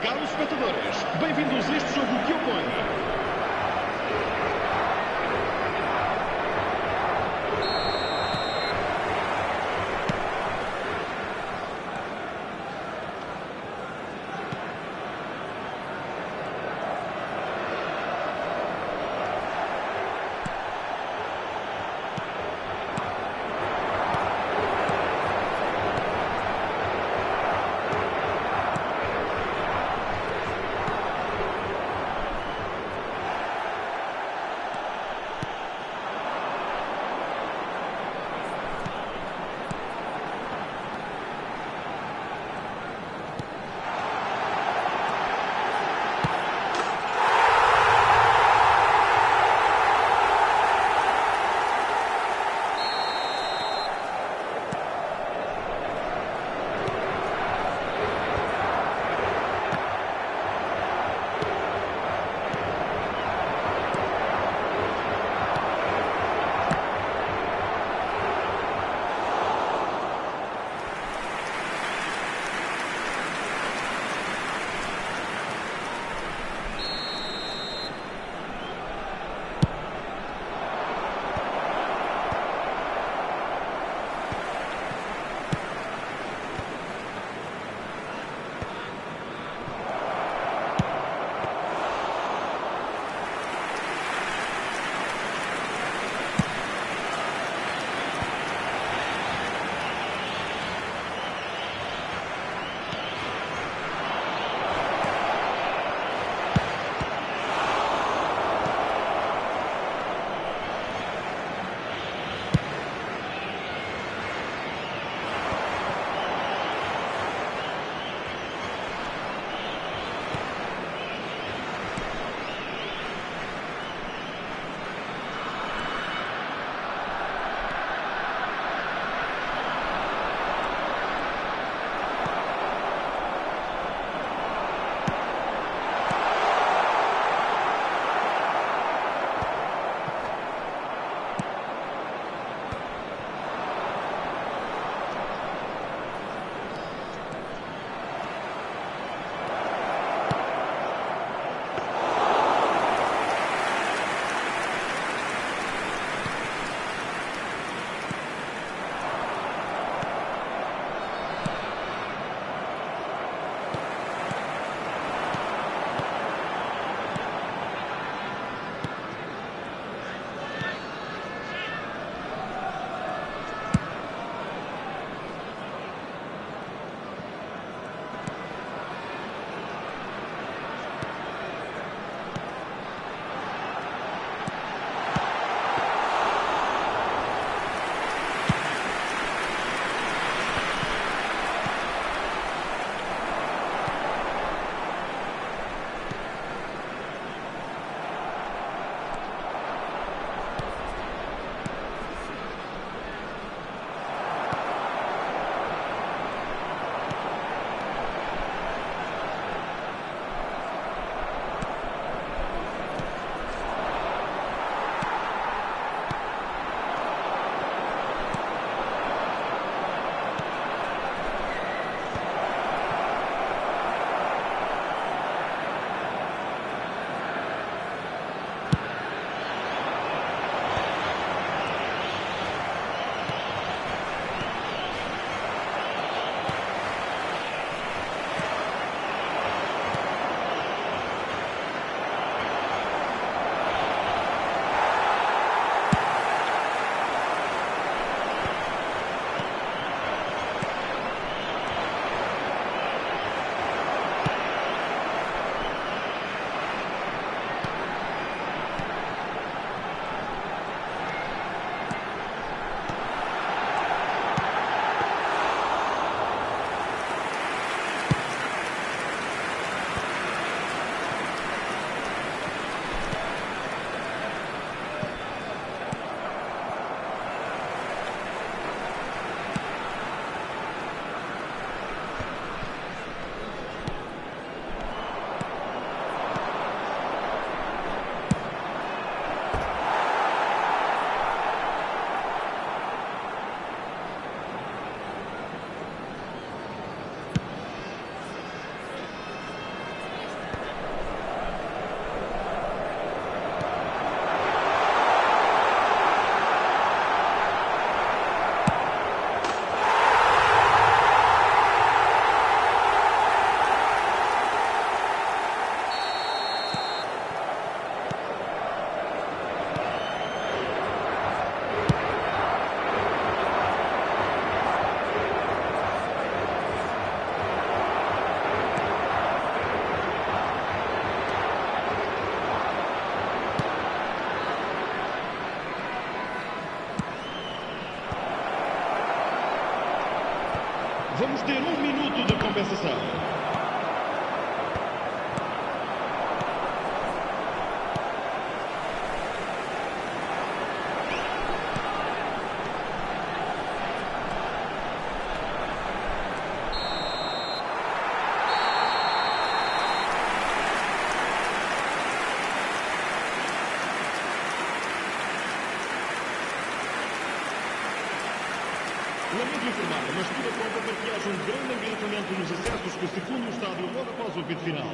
Caros espectadores, bem-vindos a este jogo que opõe Vamos ter um minuto de compensação. Lamento informar, mas tudo aponta para que haja um grande engarrafamento nos acessos que circundam o estádio logo após o apito final.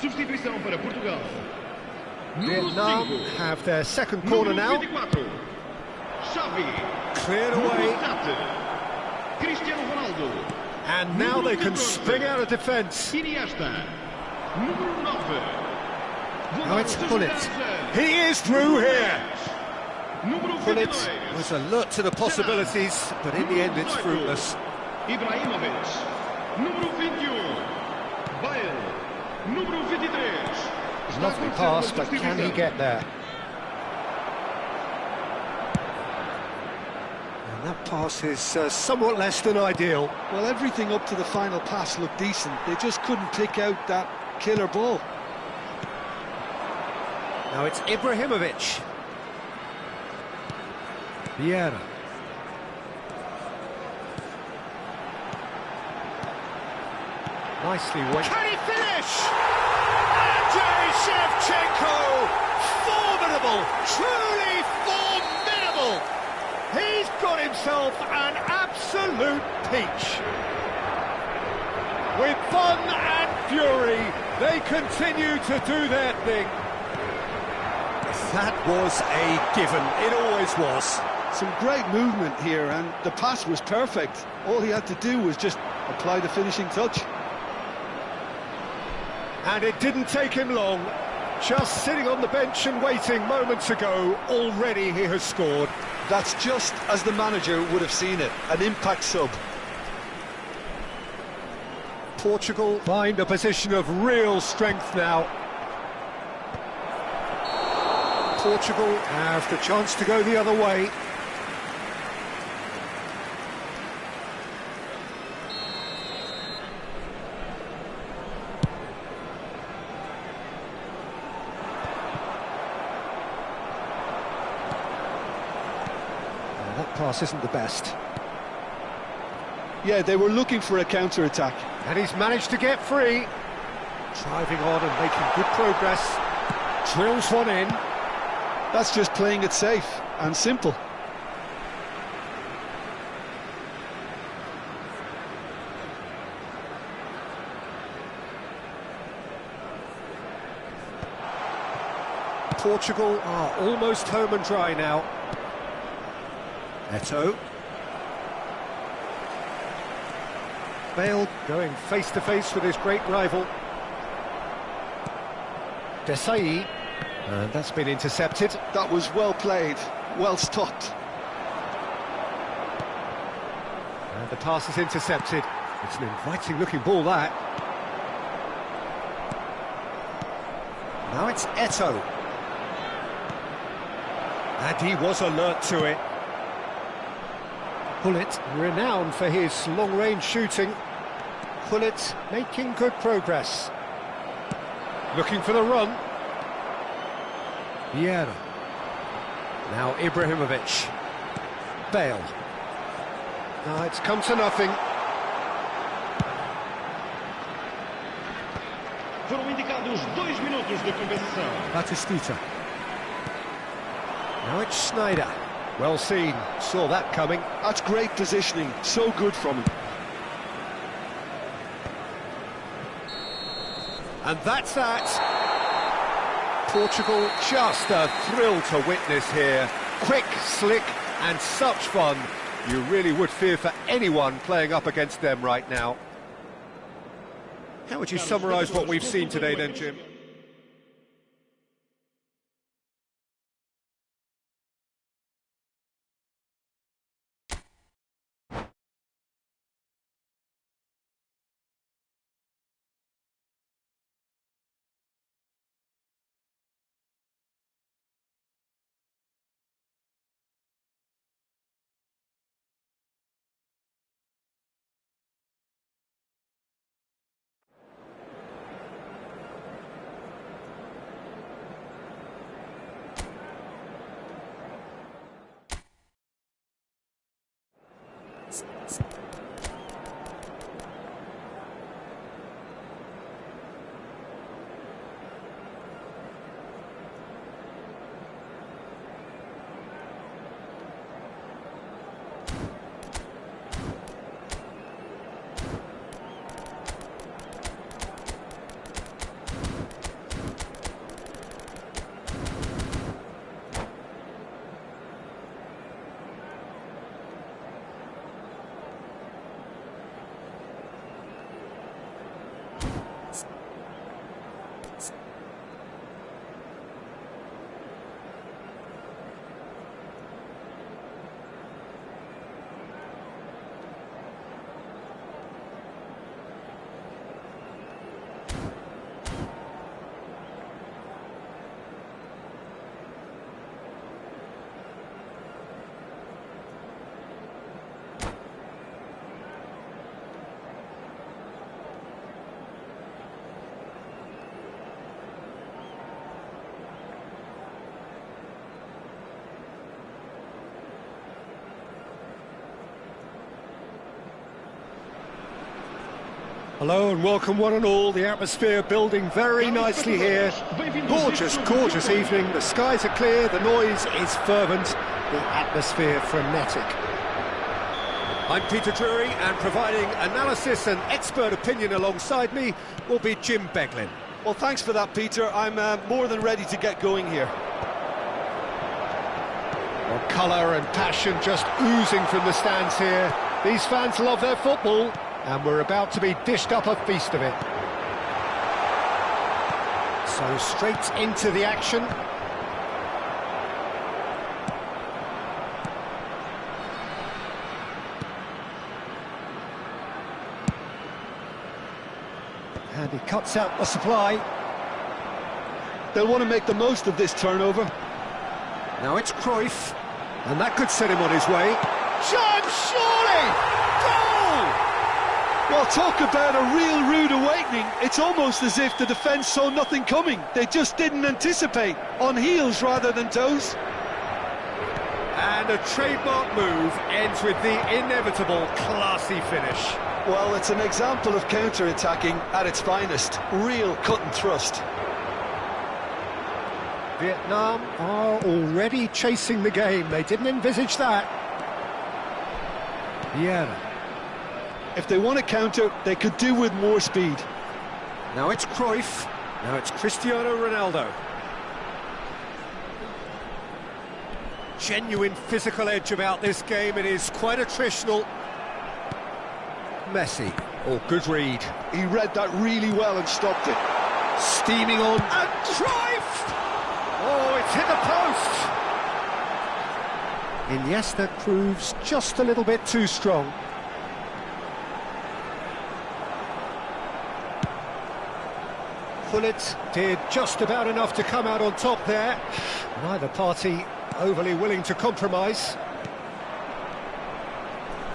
Substituição para Portugal. Vietnam have their second corner now. Cleared away. Cristiano Ronaldo. And now they can spring out of defence. Now it's Gullit. He is through here. Gullit was alert to the possibilities, but in the end it's fruitless. Ibrahimovic. Número 21. Bale. Número 23. Lovely pass, but can he get there? And that pass is somewhat less than ideal. Well, everything up to the final pass looked decent. They just couldn't pick out that killer ball. Now it's Ibrahimovic. Vieira. Nicely went. Can he finish? Andrei Shevchenko! Formidable! Truly formidable! He's got himself an absolute peach. With fun and fury, they continue to do their thing. That was a given, it always was. Some great movement here, and the pass was perfect. All he had to do was just apply the finishing touch. And it didn't take him long. Just sitting on the bench and waiting moments ago, already he has scored. That's just as the manager would have seen it, an impact sub. Portugal find a position of real strength now. Portugal have the chance to go the other way. That pass isn't the best. Yeah, they were looking for a counter-attack. And he's managed to get free. Driving on and making good progress. Drills one in. That's just playing it safe and simple. Portugal are almost home and dry now. Eto'o. Bale going face-to-face with his great rival. Bze. And that's been intercepted. That was well played, well stopped. And the pass is intercepted. It's an inviting-looking ball, that. Now it's Eto'o. And he was alert to it. Gullit, renowned for his long-range shooting. Gullit making good progress. Looking for the run. Vieira. Now Ibrahimovic. Bale. Now it's come to nothing. Foram indicados 2 minutos de compensação. Batistita. Now it's Schneider. Well seen, saw that coming. That's great positioning, so good from him. And that's that. Portugal, just a thrill to witness here. Quick, slick, and such fun. You really would fear for anyone playing up against them right now. How would you summarise what we've seen today then, Jim? Hello and welcome one and all. The atmosphere building very nicely here. Gorgeous, gorgeous evening. The skies are clear, the noise is fervent, the atmosphere frenetic. I'm Peter Drury, and providing analysis and expert opinion alongside me will be Jim Beglin. Well, thanks for that, Peter. I'm more than ready to get going here. Well, colour and passion just oozing from the stands here. These fans love their football, and we're about to be dished up a feast of it. So straight into the action. And he cuts out the supply. They'll want to make the most of this turnover. Now it's Cruyff, and that could set him on his way. Chance, surely! Goal! Well, talk about a real rude awakening. It's almost as if the defence saw nothing coming. They just didn't anticipate, on heels rather than toes. And a trademark move ends with the inevitable classy finish. Well, it's an example of counter-attacking at its finest. Real cut and thrust. Vietnam are already chasing the game. They didn't envisage that. Vieira. If they want to counter, they could do with more speed. Now it's Cruyff. Now it's Cristiano Ronaldo. Genuine physical edge about this game. It is quite attritional. Messi. Oh, good read. He read that really well and stopped it. Steaming on. And Cruyff! Oh, it's hit the post! Iniesta proves just a little bit too strong. Gullit did just about enough to come out on top there. Neither party overly willing to compromise.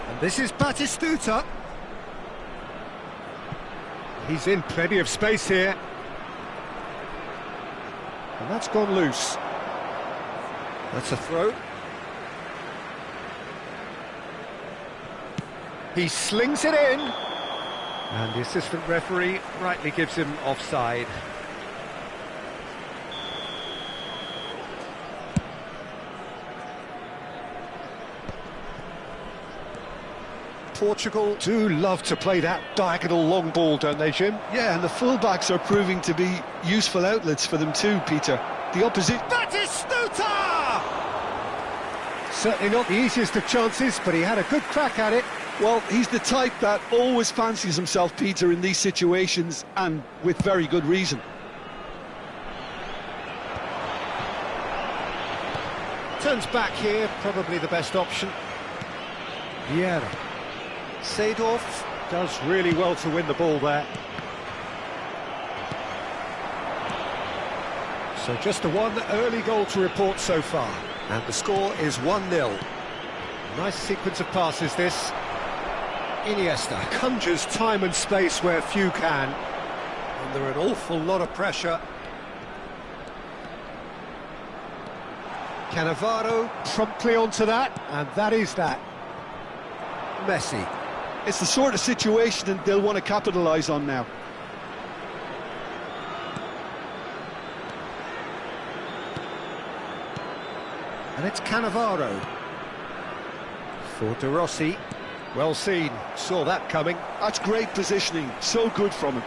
And this is Batistuta. He's in plenty of space here. And that's gone loose. That's a throw. He slings it in. And the assistant referee rightly gives him offside. Portugal do love to play that diagonal long ball, don't they, Jim? Yeah, and the full-backs are proving to be useful outlets for them too, Peter. The opposite... Batistuta! Certainly not the easiest of chances, but he had a good crack at it. Well, he's the type that always fancies himself, Peter, in these situations, and with very good reason. Turns back here, probably the best option. Vieira. Seedorf does really well to win the ball there. So just a one early goal to report so far. And the score is 1-0. Nice sequence of passes this. Iniesta conjures time and space where few can. Under an awful lot of pressure. Cannavaro promptly onto that, and that is that. Messi. It's the sort of situation that they'll want to capitalise on now. And it's Cannavaro. For De Rossi. Well seen, saw that coming. That's great positioning, so good from him.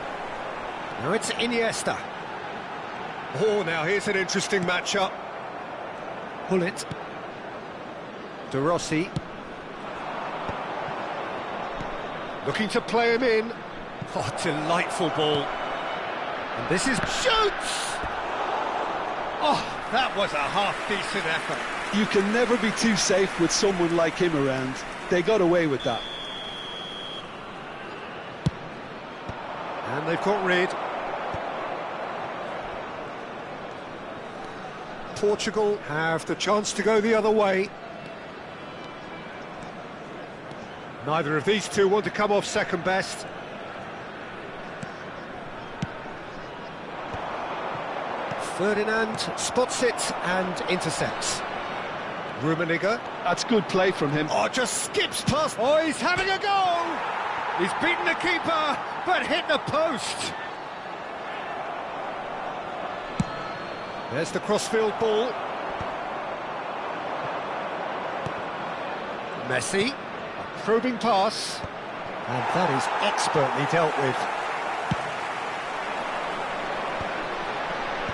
Now it's Iniesta. Oh, now here's an interesting matchup. Gullit. De Rossi. Looking to play him in. Oh, delightful ball. And this is... Shoots! Oh, that was a half-decent effort. You can never be too safe with someone like him around. They got away with that. And they've got rid. Portugal have the chance to go the other way. Neither of these two want to come off second best. Ferdinand spots it and intercepts. Rummenigge. That's good play from him. Oh, just skips past. Oh, he's having a go! He's beaten the keeper, but hit the post. There's the crossfield ball. Messi, a probing pass, and that is expertly dealt with.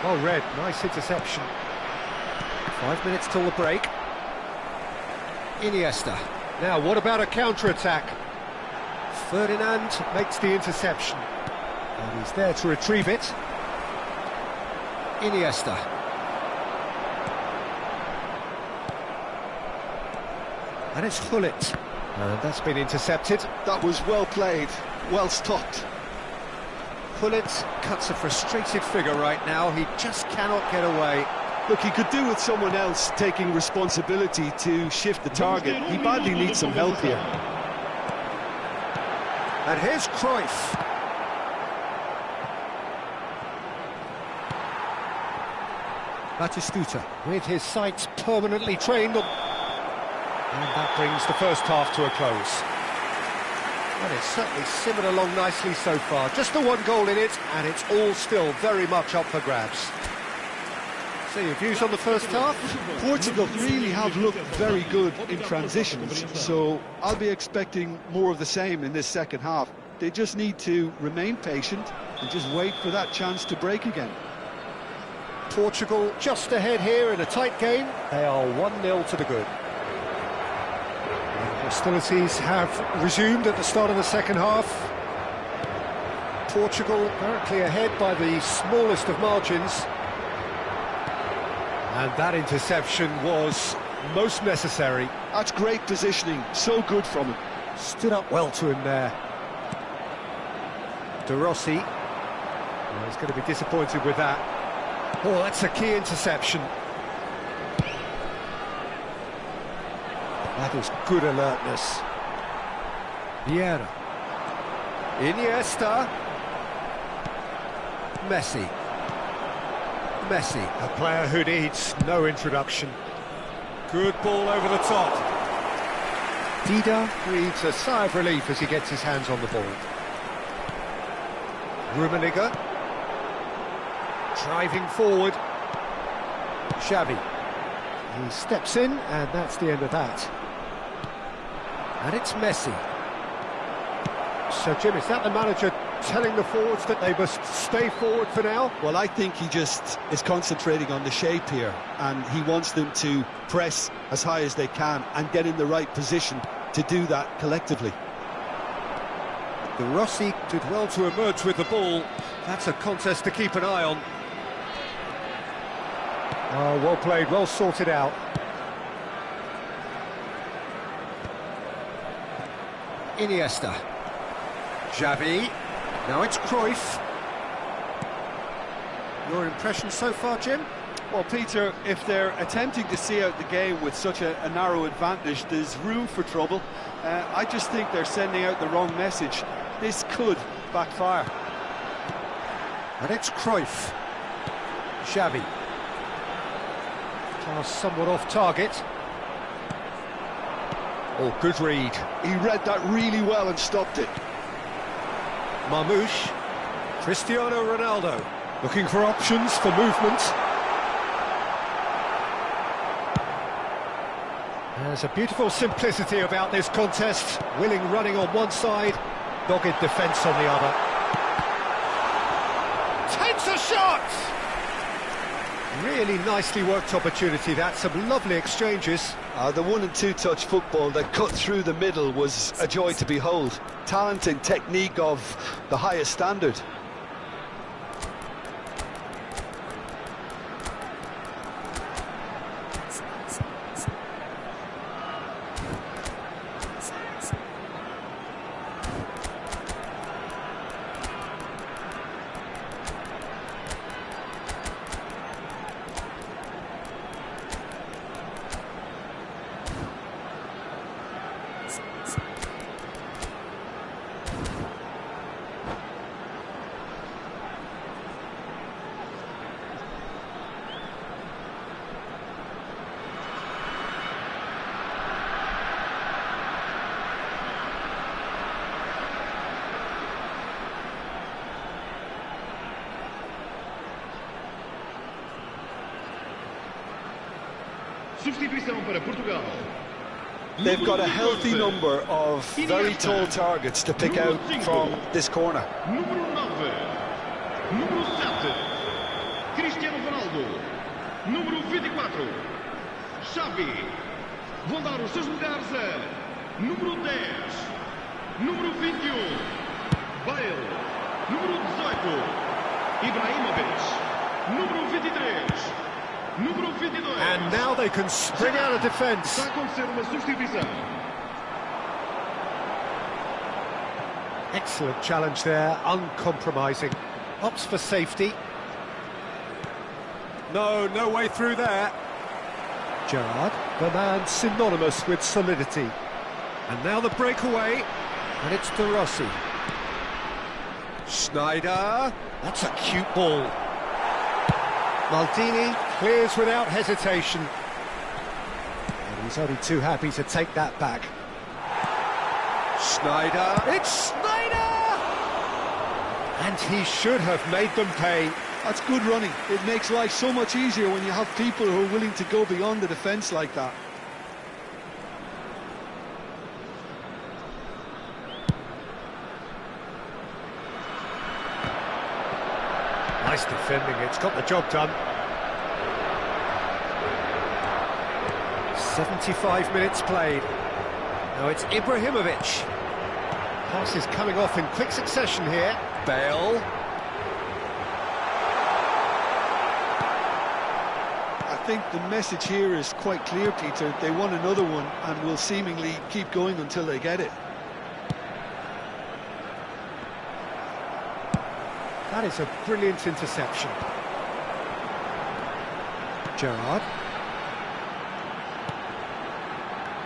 Well read, nice interception. 5 minutes till the break. Iniesta. Now, what about a counter-attack? Ferdinand makes the interception, and he's there to retrieve it. Iniesta. And it's Gullit, and that's been intercepted. That was well played, well stopped. Gullit cuts a frustrated figure right now, he just cannot get away. Look, he could do with someone else taking responsibility to shift the target. He badly needs some help here. And here's Cruyff. Batistuta, with his sights permanently trained on... And that brings the first half to a close. And it's certainly simmered along nicely so far. Just the one goal in it, and it's all still very much up for grabs. So your views on the first half? Portugal really have looked very good in transitions, so I'll be expecting more of the same in this second half. They just need to remain patient and just wait for that chance to break again. Portugal just ahead here in a tight game. They are 1-0 to the good. Hostilities have resumed at the start of the second half. Portugal currently ahead by the smallest of margins. And that interception was most necessary. That's great positioning, so good from him. Stood up well to him there. De Rossi. Well, he's going to be disappointed with that. Oh, that's a key interception. That is good alertness. Vieira. Iniesta. Messi. Messi, a player who needs no introduction. Good ball over the top. Dida breathes a sigh of relief as he gets his hands on the ball. Rummenigge. Driving forward. Xavi. He steps in, and that's the end of that. And it's Messi. So, Jim, is that the manager telling the forwards that they must stay forward for now? Well, I think he just is concentrating on the shape here, and he wants them to press as high as they can and get in the right position to do that collectively. De Rossi did well to emerge with the ball. That's a contest to keep an eye on. Oh, well played, well sorted out. Iniesta. Xavi. Now it's Cruyff. Your impression so far, Jim? Well, Peter, if they're attempting to see out the game with such a narrow advantage, there's room for trouble. I just think they're sending out the wrong message. This could backfire. And it's Cruyff. Xavi. Pass somewhat off target. Oh, good read. He read that really well and stopped it. Marmouche. Cristiano Ronaldo. Looking for options for movement. There's a beautiful simplicity about this contest. Willing running on one side, dogged defence on the other. Takes a shot! Really nicely worked opportunity, that. Some lovely exchanges. The 1- and 2-touch football that cut through the middle was a joy to behold. Talent and technique of the highest standard. Substituição para Portugal. They've got a healthy number of very tall targets to pick out from this corner. Número 9. Número 7. Cristiano Ronaldo. Número 24. Xavi. Vão dar os seus lugares a número 10. Número 21. Bale. Número 18. Ibrahimovic. Número 23. Número 22. And now they can spring out of defence. Está a acontecer uma substituição. Excellent challenge there, uncompromising. Opts for safety. No way through there. Gerrard, the man synonymous with solidity. And now the breakaway, and it's De Rossi. Schneider, that's a cute ball. Maldini clears without hesitation. And he's only too happy to take that back. Schneider, it's Schneider! And he should have made them pay. That's good running. It makes life so much easier when you have people who are willing to go beyond the defence like that. Nice defending, it's got the job done. 75 minutes played. Now it's Ibrahimovic. Pass is coming off in quick succession here. Bale. I think the message here is quite clear, Peter. They want another one and will seemingly keep going until they get it. That is a brilliant interception. Gerrard.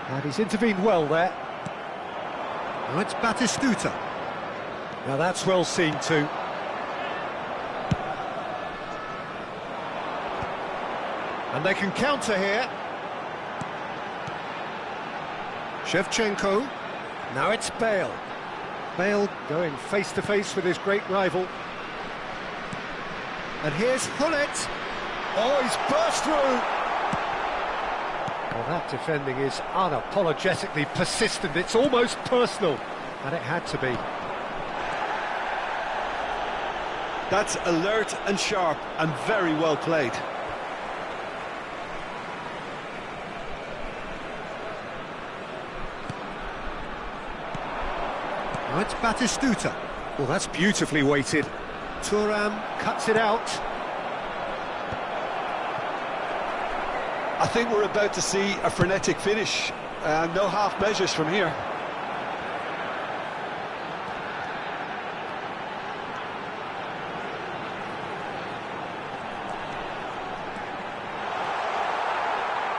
And he's intervened well there. Now it's Batistuta. Now that's well seen too. And they can counter here. Shevchenko. Now it's Bale. Bale going face to face with his great rival. And here's Hullet. Oh, he's burst through. Well, that defending is unapologetically persistent. It's almost personal. And it had to be. That's alert and sharp and very well played. Now it's Batistuta. Well, that's beautifully weighted. Thuram cuts it out. I think we're about to see a frenetic finish. No half measures from here.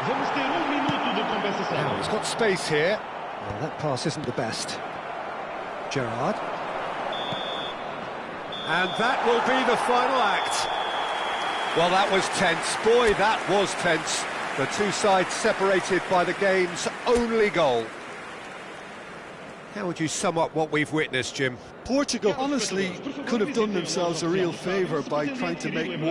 Vamos ter minuto de compensação. Now he's got space here. Well, that pass isn't the best. Gerrard. And that will be the final act. Well, that was tense. Boy, that was tense. The two sides separated by the game's only goal. How would you sum up what we've witnessed, Jim? Portugal honestly could have done themselves a real favour by trying to make more